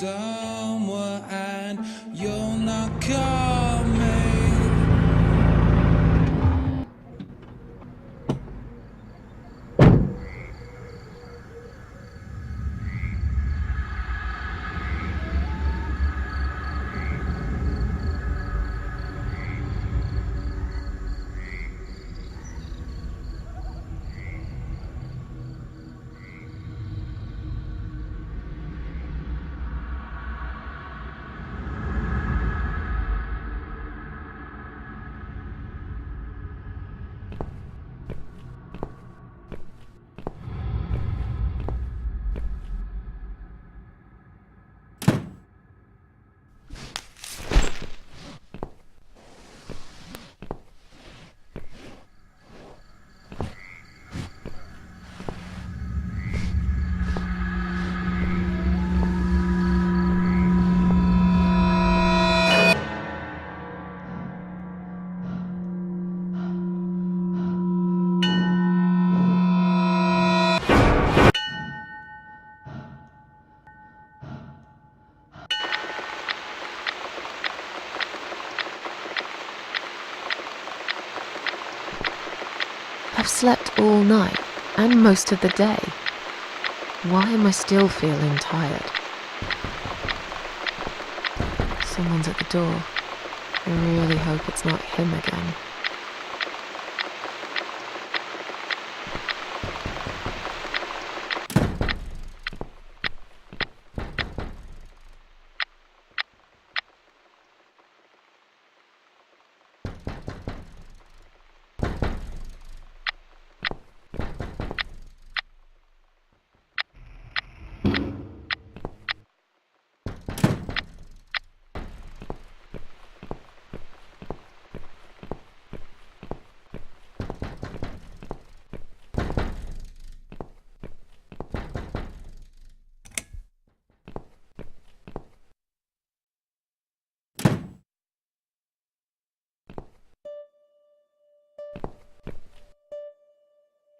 somewhere and you're not coming. I've slept all night and most of the day. Why am I still feeling tired? Someone's at the door. I really hope it's not him again.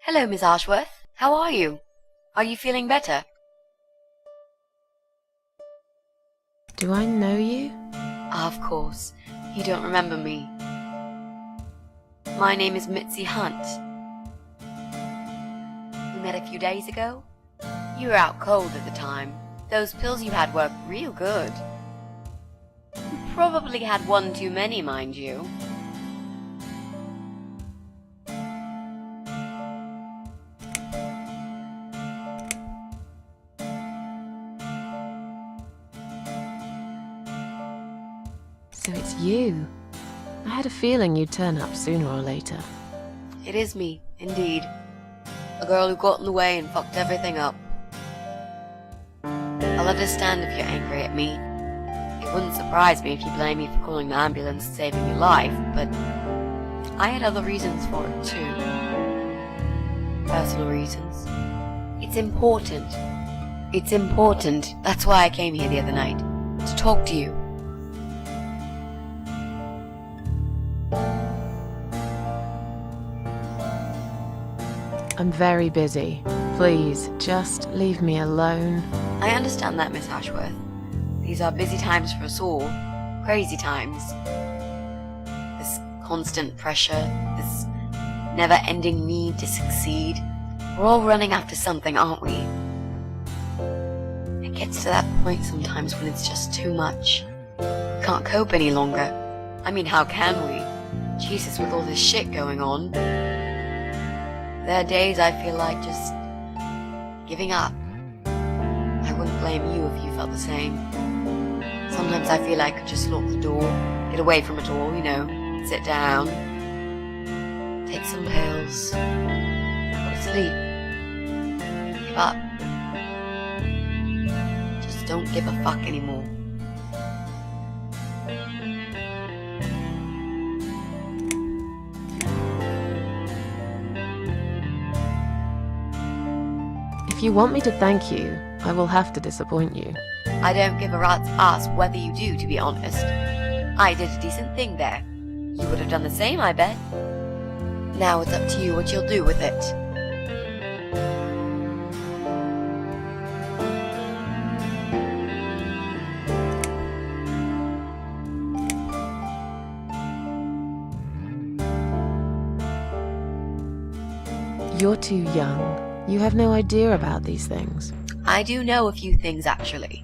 Hello, Miss Ashworth. How are you? Are you feeling better? Do I know you? Of course. You don't remember me. My name is Mitzi Hunt. We met a few days ago. You were out cold at the time. Those pills you had worked real good. You probably had one too many, mind you. So it's you. I had a feeling you'd turn up sooner or later. It is me, indeed. A girl who got in the way and fucked everything up. I'll understand if you're angry at me. It wouldn't surprise me if you blame me for calling the ambulance and saving your life, but I had other reasons for it too. Personal reasons. It's important. It's important. That's why I came here the other night. To talk to you. I'm very busy. Please, just leave me alone. I understand that, Miss Ashworth. These are busy times for us all. Crazy times. This constant pressure, this never-ending need to succeed. We're all running after something, aren't we? It gets to that point sometimes when it's just too much. We can't cope any longer. I mean, how can we? Jesus, with all this shit going on. There are days I feel like just giving up. I wouldn't blame you if you felt the same. Sometimes I feel like I could just lock the door, get away from it all, sit down, take some pills, go to sleep, give up. Just don't give a fuck anymore. If you want me to thank you, I will have to disappoint you. I don't give a rat's ass whether you do, to be honest. I did a decent thing there. You would have done the same, I bet. Now it's up to you what you'll do with it. You're too young. You have no idea about these things. I do know a few things, actually.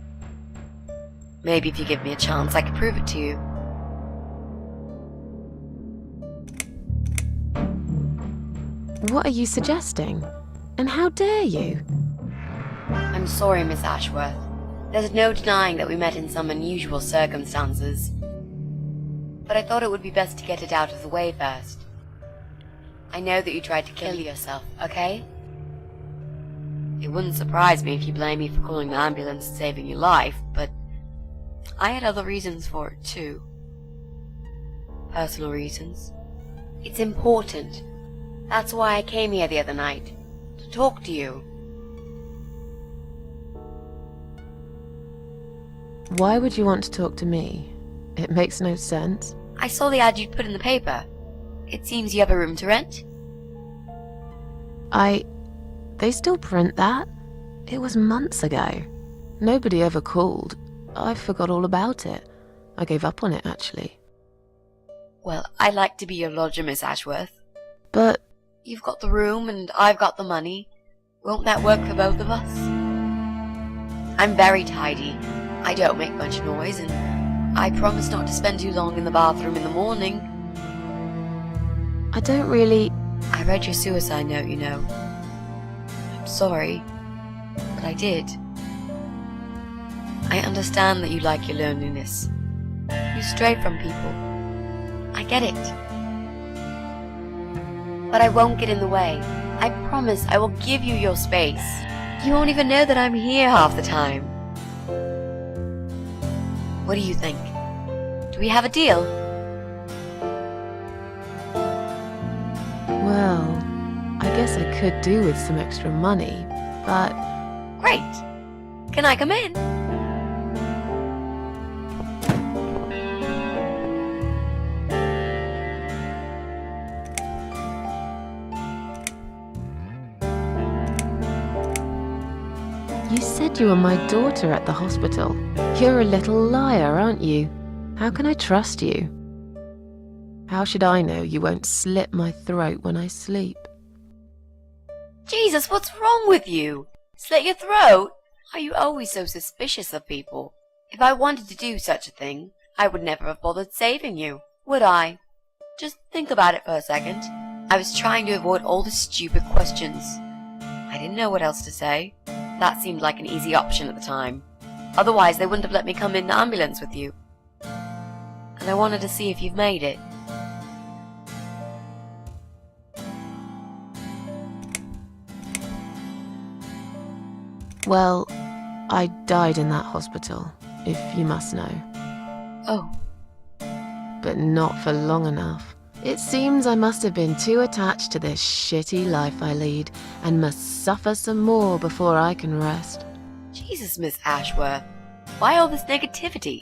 Maybe if you give me a chance, I could prove it to you. What are you suggesting? And how dare you? I'm sorry, Miss Ashworth. There's no denying that we met in some unusual circumstances. But I thought it would be best to get it out of the way first. I know that you tried to kill yourself, okay? It wouldn't surprise me if you blame me for calling the ambulance and saving your life, but I had other reasons for it too. Personal reasons. It's important. That's why I came here the other night. To talk to you. Why would you want to talk to me? It makes no sense. I saw the ad you'd put in the paper. It seems you have a room to rent. They still print that? It was months ago. Nobody ever called. I forgot all about it. I gave up on it, actually. Well, I'd like to be your lodger, Miss Ashworth. But you've got the room and I've got the money. Won't that work for both of us? I'm very tidy. I don't make much noise, and I promise not to spend too long in the bathroom in the morning. I don't really... I read your suicide note, you know. I'm sorry, but I did. I understand that you like your loneliness. You stray from people. I get it. But I won't get in the way. I promise I will give you your space. You won't even know that I'm here half the time. What do you think? Do we have a deal? Well, I guess I could do with some extra money, but... Great! Can I come in? You said you were my daughter at the hospital. You're a little liar, aren't you? How can I trust you? How should I know you won't slit my throat when I sleep? Jesus, what's wrong with you? Slit your throat? Are you always so suspicious of people? If I wanted to do such a thing, I would never have bothered saving you, would I? Just think about it for a second. I was trying to avoid all the stupid questions. I didn't know what else to say. That seemed like an easy option at the time. Otherwise, they wouldn't have let me come in the ambulance with you. And I wanted to see if you've made it. Well, I died in that hospital, if you must know. Oh. But not for long enough. It seems I must have been too attached to this shitty life I lead, and must suffer some more before I can rest. Jesus, Miss Ashworth. Why all this negativity?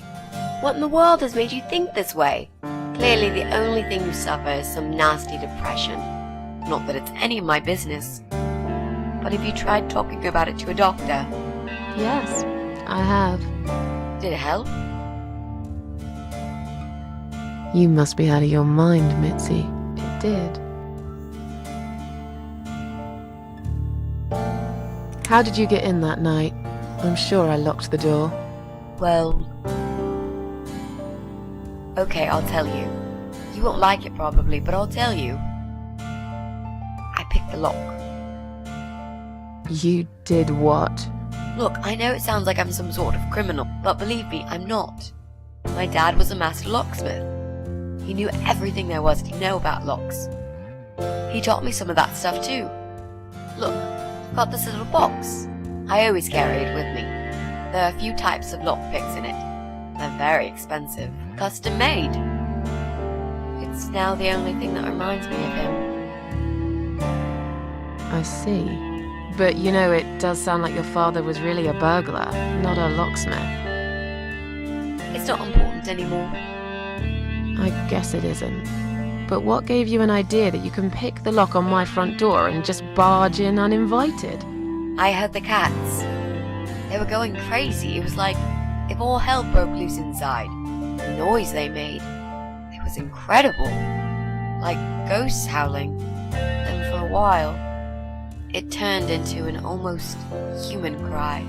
What in the world has made you think this way? Clearly the only thing you suffer is some nasty depression. Not that it's any of my business. But have you tried talking about it to a doctor? Yes, I have. Did it help? You must be out of your mind, Mitzi. It did. How did you get in that night? I'm sure I locked the door. Well... Okay, I'll tell you. You won't like it probably, but I'll tell you. I picked the lock. You did what? Look, I know it sounds like I'm some sort of criminal, but believe me, I'm not. My dad was a master locksmith. He knew everything there was to know about locks. He taught me some of that stuff too. Look, I've got this little box. I always carry it with me. There are a few types of lockpicks in it. They're very expensive, custom made. It's now the only thing that reminds me of him. I see. But you know, it does sound like your father was really a burglar, not a locksmith. It's not important anymore. I guess it isn't. But what gave you an idea that you can pick the lock on my front door and just barge in uninvited? I heard the cats. They were going crazy. It was like if all hell broke loose inside. The noise they made, it was incredible. Like ghosts howling. And for a while, it turned into an almost human cry.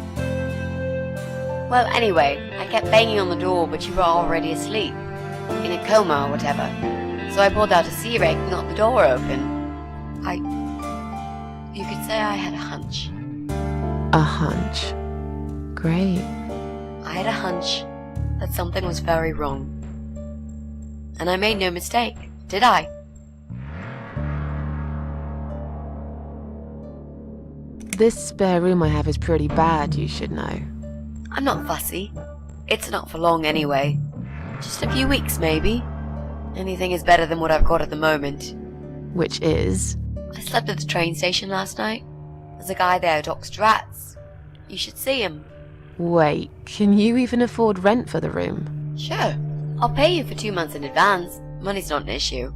Well, anyway, I kept banging on the door, but you were already asleep, in a coma or whatever. So I pulled out a sea rake and got the door open. You could say I had a hunch. A hunch. Great. I had a hunch that something was very wrong. And I made no mistake, did I? This spare room I have is pretty bad, you should know. I'm not fussy. It's not for long anyway. Just a few weeks, maybe. Anything is better than what I've got at the moment. Which is? I slept at the train station last night. There's a guy there who talks to rats. You should see him. Wait, can you even afford rent for the room? Sure. I'll pay you for 2 months in advance. Money's not an issue.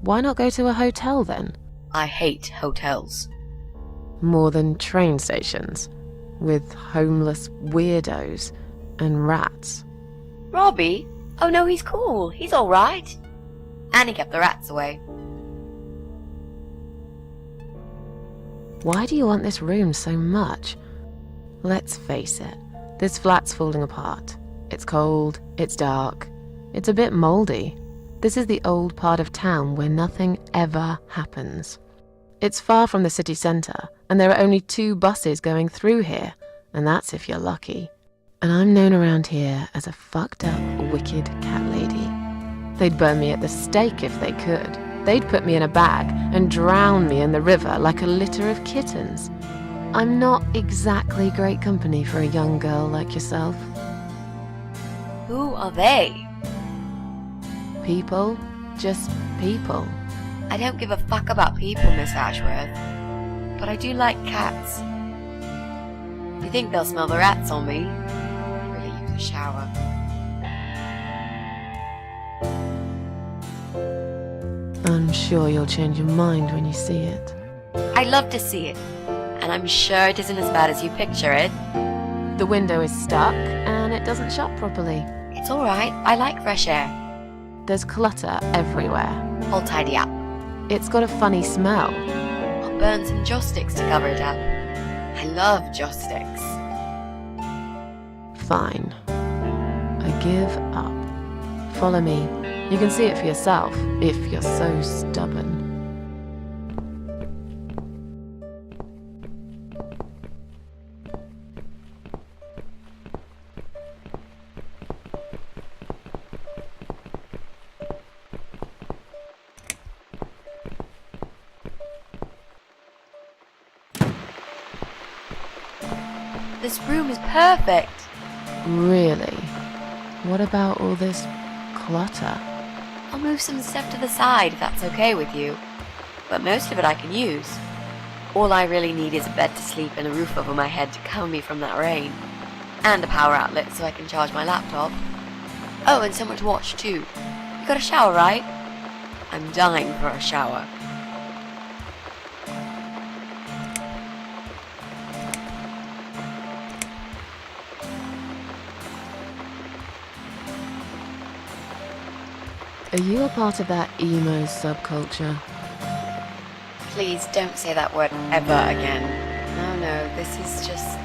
Why not go to a hotel then? I hate hotels. More than train stations, with homeless weirdos and rats. Robbie? Oh no, he's cool. He's alright. And he kept the rats away. Why do you want this room so much? Let's face it, this flat's falling apart. It's cold, it's dark, it's a bit mouldy. This is the old part of town where nothing ever happens. It's far from the city centre, and there are only 2 buses going through here, and that's if you're lucky. And I'm known around here as a fucked up, wicked cat lady. They'd burn me at the stake if they could. They'd put me in a bag and drown me in the river like a litter of kittens. I'm not exactly great company for a young girl like yourself. Who are they? People, just people. I don't give a fuck about people, Miss Ashworth. But I do like cats. You think they'll smell the rats on me? Really use a shower. I'm sure you'll change your mind when you see it. I'd love to see it. And I'm sure it isn't as bad as you picture it. The window is stuck and it doesn't shut properly. It's alright. I like fresh air. There's clutter everywhere. I'll tidy up. It's got a funny smell. I'll burn some joss sticks to cover it up. I love joss sticks. Fine. I give up. Follow me. You can see it for yourself, if you're so stubborn. This room is perfect. Really? What about all this clutter? I'll move some stuff to the side if that's okay with you. But most of it I can use. All I really need is a bed to sleep and a roof over my head to cover me from that rain. And a power outlet so I can charge my laptop. Oh, and someone to watch too. You got a shower, right? I'm dying for a shower. Are you a part of that emo subculture? Please don't say that word ever again. No, this is just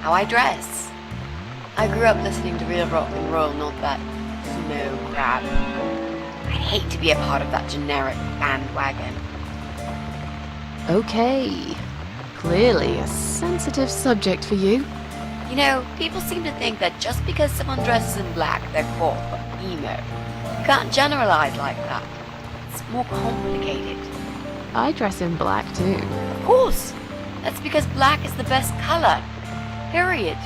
how I dress. I grew up listening to real rock and roll, not that emo crap. I hate to be a part of that generic bandwagon. Okay. Clearly a sensitive subject for you. You know, people seem to think that just because someone dresses in black, they're called emo. You can't generalize like that. It's more complicated. I dress in black too. Of course. That's because black is the best color. Period.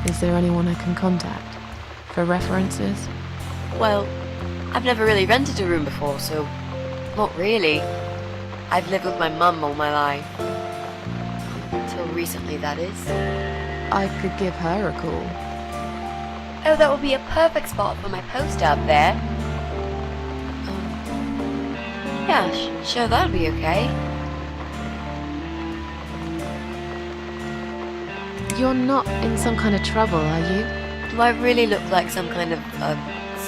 Is there anyone I can contact for references? Well, I've never really rented a room before, so not really. I've lived with my mum all my life. Until recently, that is. I could give her a call. Oh, that would be a perfect spot for my poster up there. Yeah, sure, that'll be okay. You're not in some kind of trouble, are you? Do I really look like some kind of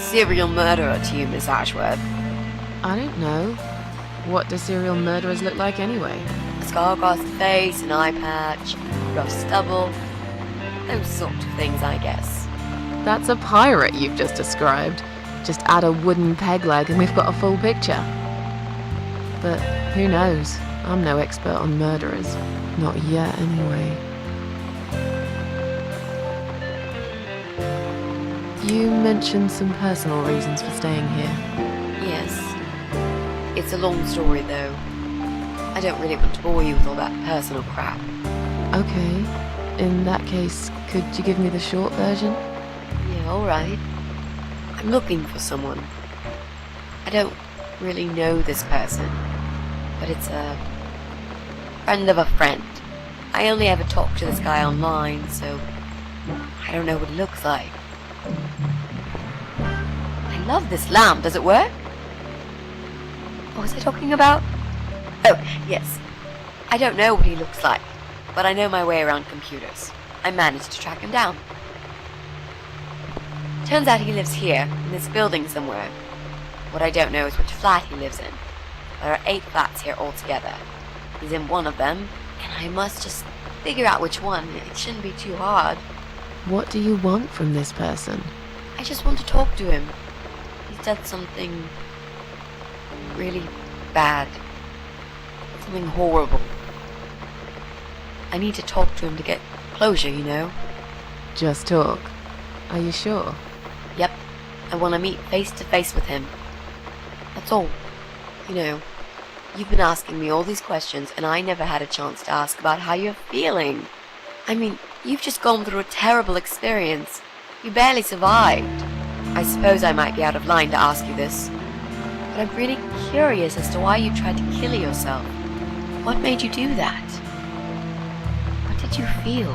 serial murderer to you, Miss Ashworth? I don't know. What do serial murderers look like anyway? A scar across the face, an eye patch, rough stubble. Those sort of things, I guess. That's a pirate you've just described. Just add a wooden peg leg and we've got a full picture. But who knows? I'm no expert on murderers. Not yet, anyway. You mentioned some personal reasons for staying here. Yes. It's a long story, though. I don't really want to bore you with all that personal crap. Okay. In that case, could you give me the short version? Yeah, alright. I'm looking for someone. I don't really know this person, but it's a friend of a friend. I only ever talk to this guy online, so I don't know what he looks like. I love this lamp. Does it work? What was I talking about? Oh, yes. I don't know what he looks like, but I know my way around computers. I managed to track him down. Turns out he lives here, in this building somewhere. What I don't know is which flat he lives in. There are 8 flats here altogether. He's in one of them, and I must just figure out which one. It shouldn't be too hard. What do you want from this person? I just want to talk to him. He's done something really bad. Something horrible. I need to talk to him to get closure, you know? Just talk. Are you sure? Yep. I want to meet face to face with him. That's all. You know, you've been asking me all these questions and I never had a chance to ask about how you're feeling. I mean, you've just gone through a terrible experience. You barely survived. I suppose I might be out of line to ask you this, but I'm really curious as to why you tried to kill yourself. What made you do that? What did you feel?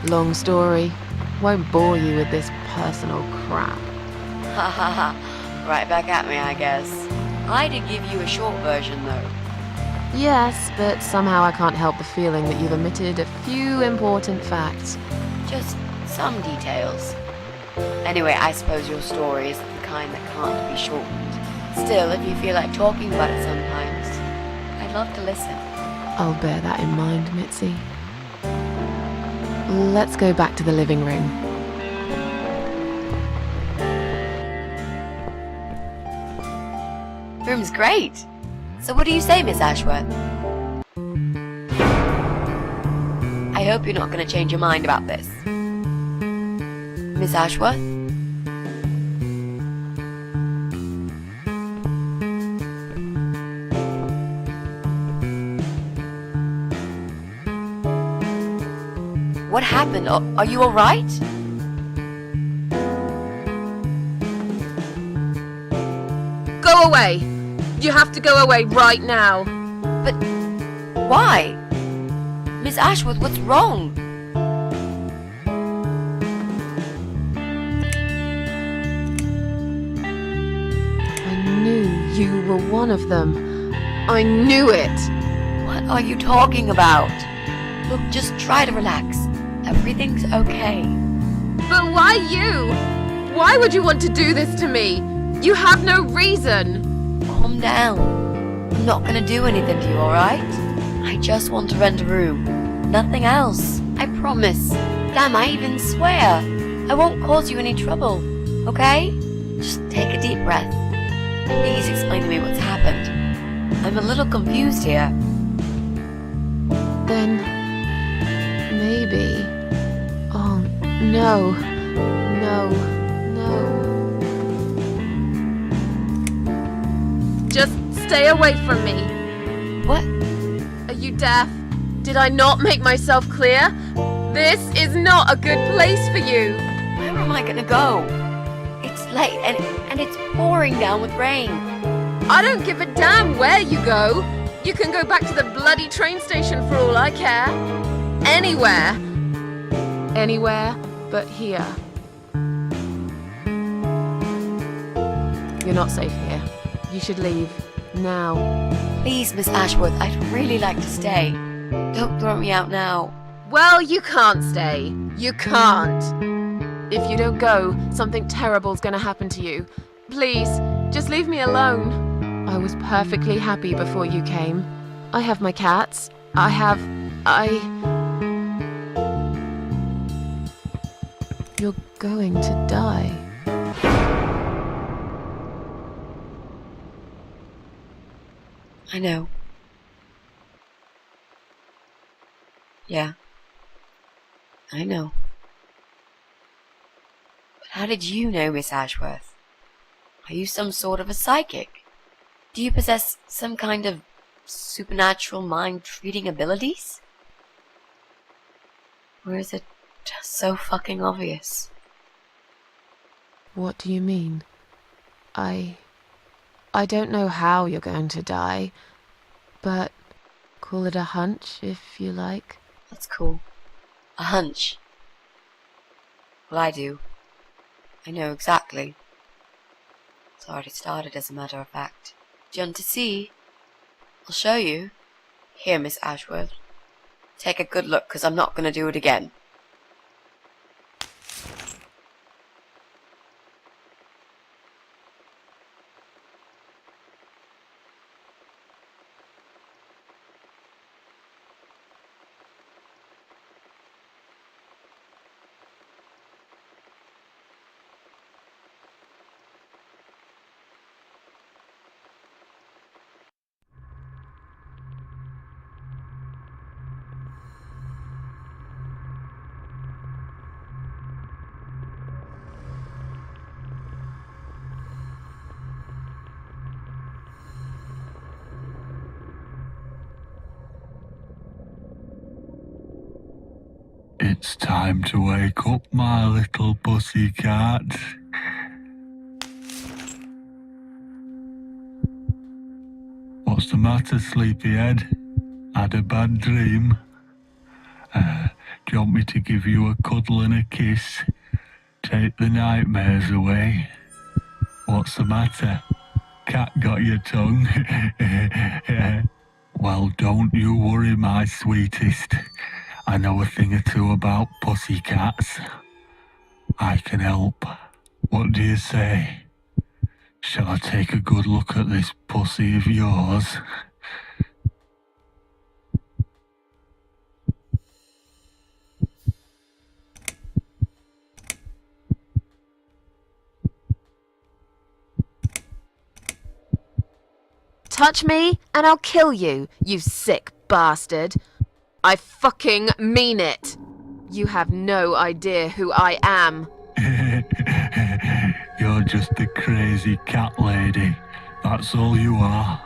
Long story. Won't bore you with this personal crap. Ha ha ha. Right back at me, I guess. I did give you a short version, though. Yes, but somehow I can't help the feeling that you've omitted a few important facts. Just some details. Anyway, I suppose your story is the kind that can't be shortened. Still, if you feel like talking about it sometimes, I'd love to listen. I'll bear that in mind, Mitzi. Let's go back to the living room. Room's great. So what do you say, Miss Ashworth? I hope you're not going to change your mind about this. Miss Ashworth? What happened? Are you all right? Go away! You have to go away right now. But why? Miss Ashworth, what's wrong? I knew you were one of them. I knew it! What are you talking about? Look, just try to relax. Everything's okay. But why you? Why would you want to do this to me? You have no reason. Calm down. I'm not gonna do anything to you, alright? I just want to rent a room. Nothing else. I promise. Damn, I even swear. I won't cause you any trouble. Okay? Just take a deep breath. Please explain to me what's happened. I'm a little confused here. Then maybe. Oh, no. No. No. Just stay away from me. What? Are you deaf? Did I not make myself clear? This is not a good place for you. Where am I gonna go? It's late and it's pouring down with rain. I don't give a damn where you go. You can go back to the bloody train station for all I care. Anywhere. Anywhere but here. You're not safe here. You should leave. Now. Please, Miss Ashworth, I'd really like to stay. Don't throw me out now. Well, you can't stay. You can't. If you don't go, something terrible's gonna happen to you. Please, just leave me alone. I was perfectly happy before you came. I have my cats. You're going to die. I know. Yeah. I know. But how did you know, Miss Ashworth? Are you some sort of a psychic? Do you possess some kind of supernatural mind-reading abilities? Or is it just so fucking obvious? What do you mean? I don't know how you're going to die, but call it a hunch if you like. That's cool. A hunch. Well, I do. I know exactly. It's already started, as a matter of fact. Do you want to see? I'll show you. Here, Miss Ashworth. Take a good look, 'cause I'm not going to do it again. It's time to wake up, my little pussycat. What's the matter, sleepyhead? Had a bad dream? Do you want me to give you a cuddle and a kiss? Take the nightmares away? What's the matter? Cat got your tongue? Well, don't you worry, my sweetest. I know a thing or two about pussycats. I can help. What do you say? Shall I take a good look at this pussy of yours? Touch me and I'll kill you, you sick bastard. I fucking mean it. You have no idea who I am. You're just a crazy cat lady. That's all you are.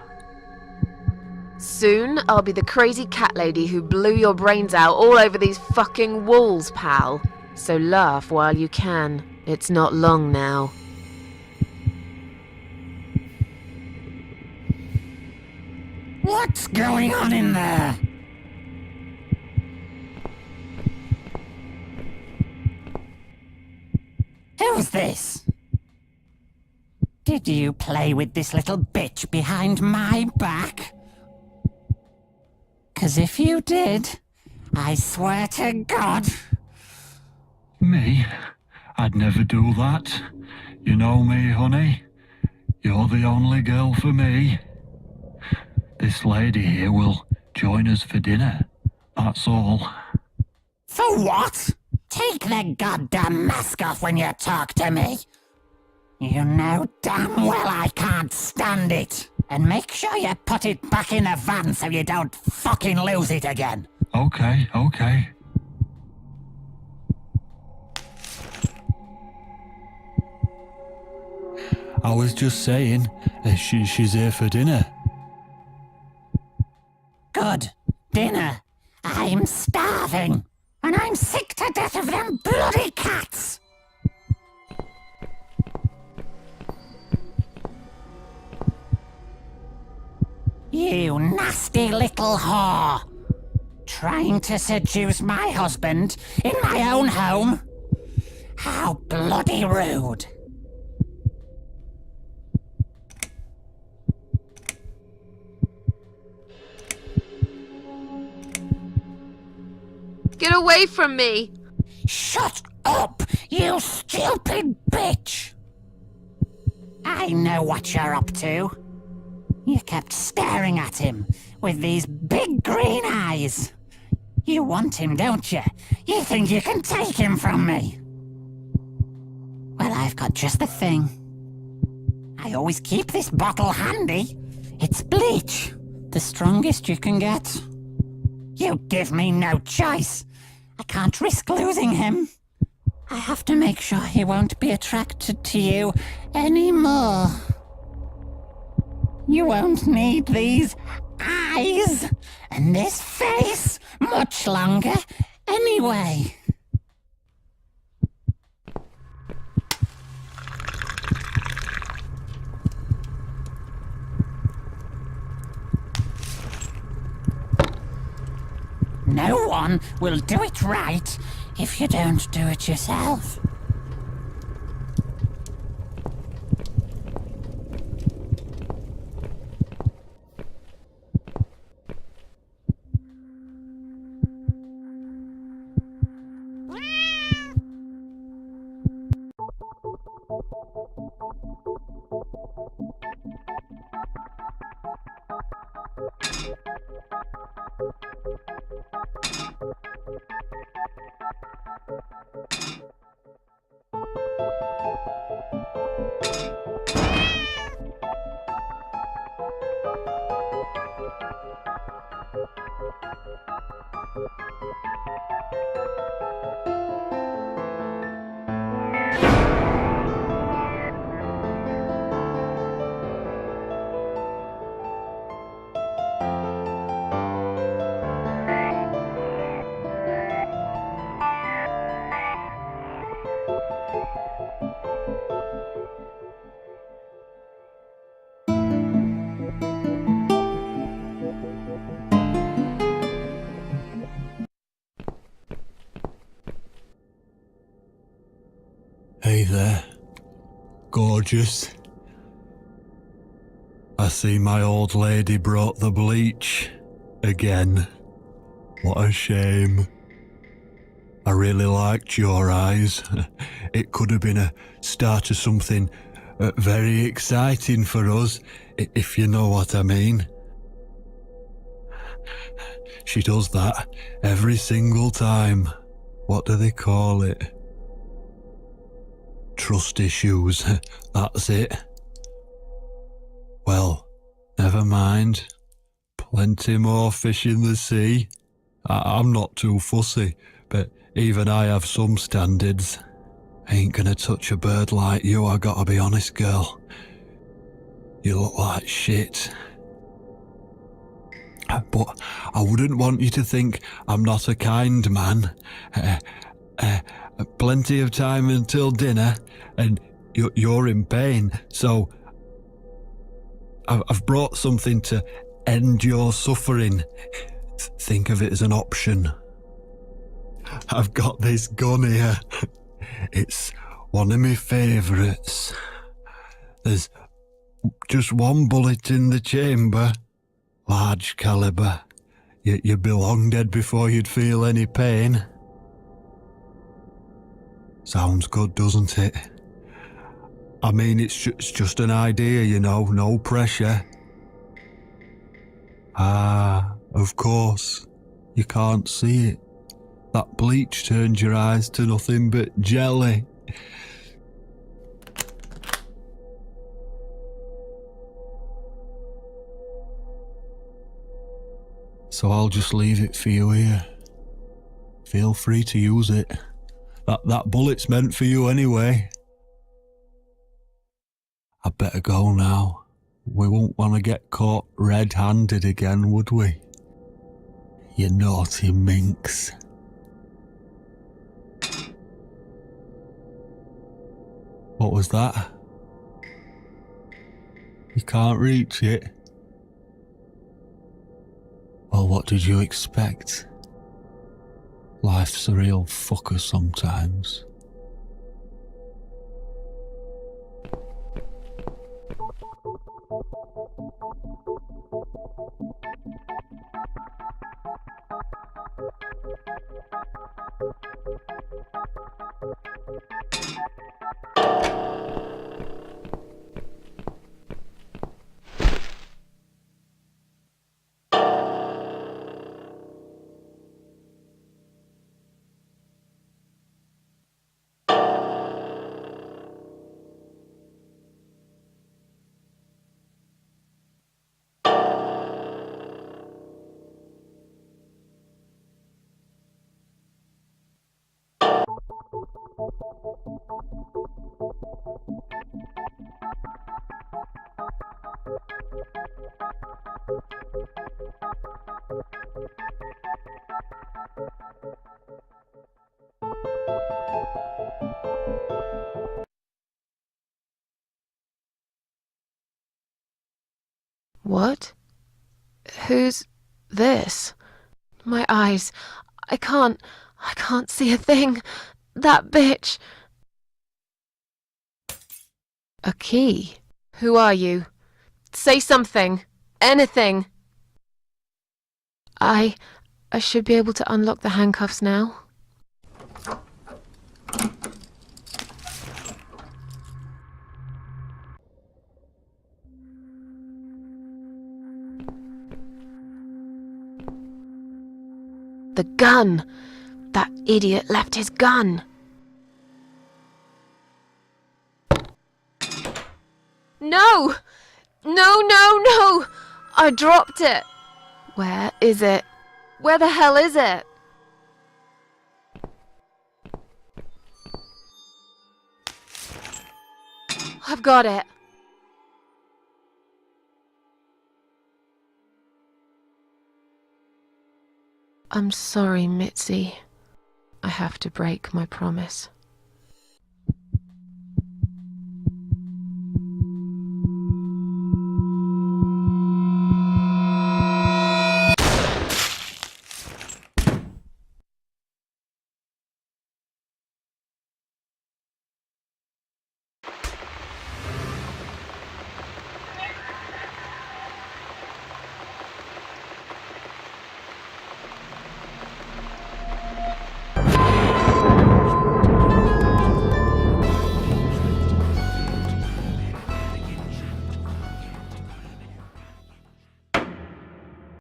Soon I'll be the crazy cat lady who blew your brains out all over these fucking walls, pal. So laugh while you can. It's not long now. What's going on in there? Who's this? Did you play with this little bitch behind my back? 'Cause if you did, I swear to God... Me? I'd never do that. You know me, honey. You're the only girl for me. This lady here will join us for dinner. That's all. For what? Take the goddamn mask off when you talk to me. You know damn well I can't stand it. And make sure you put it back in the van so you don't fucking lose it again. Okay. I was just saying, she's here for dinner. Good. Dinner. I'm starving. And I'm sick to death of them bloody cats. You nasty little whore. Trying to seduce my husband in my own home? How bloody rude. Get away from me! Shut up, you stupid bitch! I know what you're up to. You kept staring at him with these big green eyes. You want him, don't you? You think you can take him from me? Well, I've got just the thing. I always keep this bottle handy. It's bleach, the strongest you can get. You give me no choice. I can't risk losing him. I have to make sure he won't be attracted to you anymore. You won't need these eyes and this face much longer anyway. No one will do it right if you don't do it yourself. Hey there, gorgeous. I see my old lady brought the bleach again. What a shame. I really liked your eyes. It could have been a start of something very exciting for us, if you know what I mean. She does that every single time. What do they call it? Trust issues, that's it. Well, never mind. Plenty more fish in the sea. I'm not too fussy, but even I have some standards. Ain't gonna touch a bird like you, I gotta be honest, girl. You look like shit. But I wouldn't want you to think I'm not a kind man. Plenty of time until dinner, and you're in pain, so I've brought something to end your suffering. Think of it as an option. I've got this gun here. It's one of my favourites. There's just one bullet in the chamber. Large caliber. You'd be long dead before you'd feel any pain. Sounds good, doesn't it? I mean, it's just an idea, you know, no pressure. Ah, of course. You can't see it. That bleach turned your eyes to nothing but jelly. So I'll just leave it for you here. Feel free to use it. That bullet's meant for you anyway. I'd better go now. We won't want to get caught red-handed again, would we? You naughty minx. What was that? You can't reach it? Well, what did you expect? Life's a real fucker sometimes. What? Who's this? My eyes. I can't see a thing. That bitch. A key? Who are you? Say something. Anything. I should be able to unlock the handcuffs now. The gun! That idiot left his gun! No! No! I dropped it! Where is it? Where the hell is it? I've got it. I'm sorry, Mitzi. I have to break my promise.